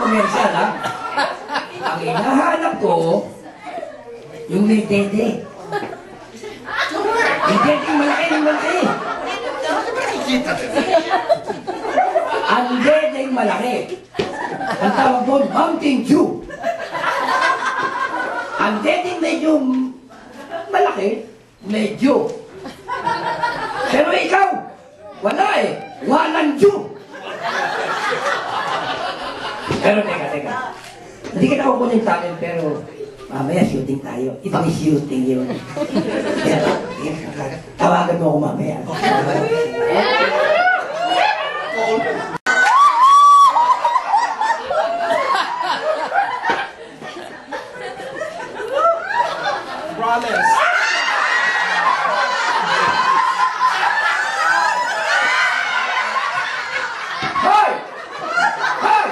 commercial, ha? Ang hinahanap ko, yung may dede. Yung dede malaki ng malaki. Ang dede malaki. Ang tawag doon, Mountain Dew. Ang dede medyo malaki, medyo. Pero ikaw, wala eh. Walang Dew. Pero teka. Hindi kita kukunin sa akin, pero mamaya shooting tayo. Ibang shooting yun. Tawagan mo ako mamaya. Promise. Hoy! Hoy!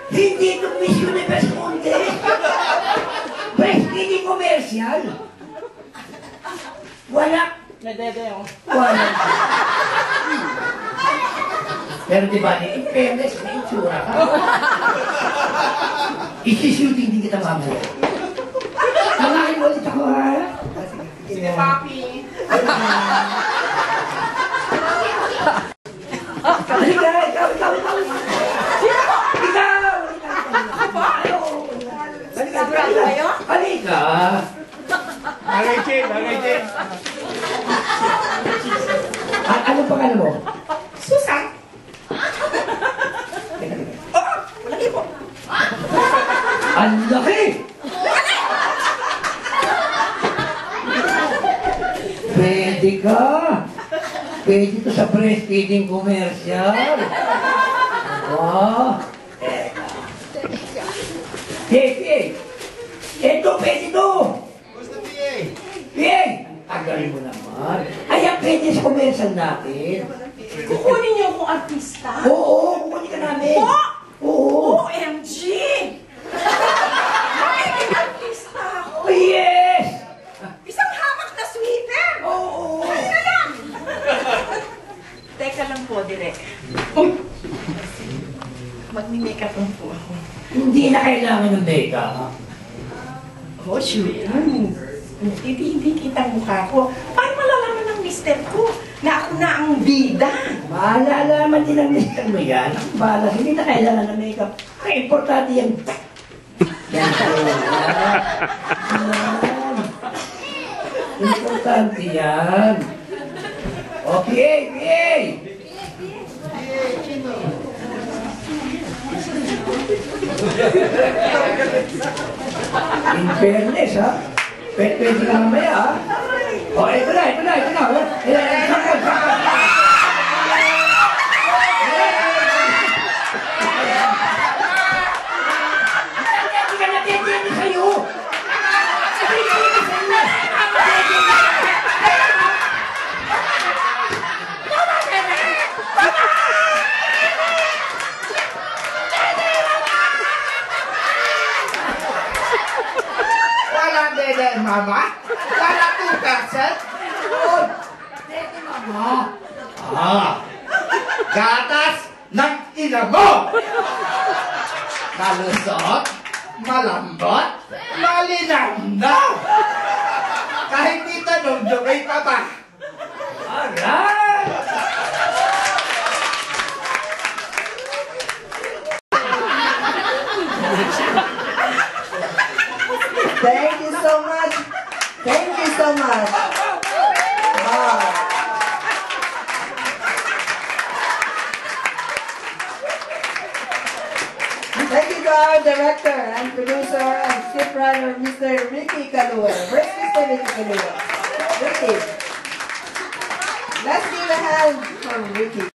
Hindi ito Miss Universe Monte. Breastfeeding commercial. Wala. Nadede ako. Wala. Pero diba, in fairness, may itsura ka. Isi-shooting din kita mamaya. Malaking ulit ako, ha? Sige, papi. Halika, ikaw. Halika. Bagay, Jay. Anong pangalan mo? Susan. Laki po. Ang laki! Pwede ka. Pwede to sa breastfeeding commercial. Wow. PA. Ito, pwede to. Who's the PA? PA. Tagal mo naman. Ayan, pwede sa commercial natin. Kukunin niyo akong artista? Oo, kukunin ka namin. Oo. OMG! Magiging artista ako! Yes! Isang hamak na sweeper! Oo. Ano na lang? Teka lang po, Direk. Magmi-makeup lang po ako. Hindi na kailangan ng makeup. Oh, shoot. Hindi kita mukha ko. Paano malalaman ng mister ko na ako na ang bida? Malalaman din ang mister mo yan. Ang balas, hindi na kailangan ng makeup. Ang importante yan. Yan. Importante yan. Okay. In fairness, ha? Pwede ka mamaya, ha? O, ito na. Walang dede, mama. Wala 2%. Pwede, mama. Gatas ng ina mo. Malusot, malambot, malinamnaw. Kahit di tanong, jogay pa ba? Alright! Thank you so much. Wow. Thank you to our director and producer and scriptwriter, Mr. Ricky Kalua. Where's Mr. Ricky Kalua? Ricky. Let's give a hand for Ricky.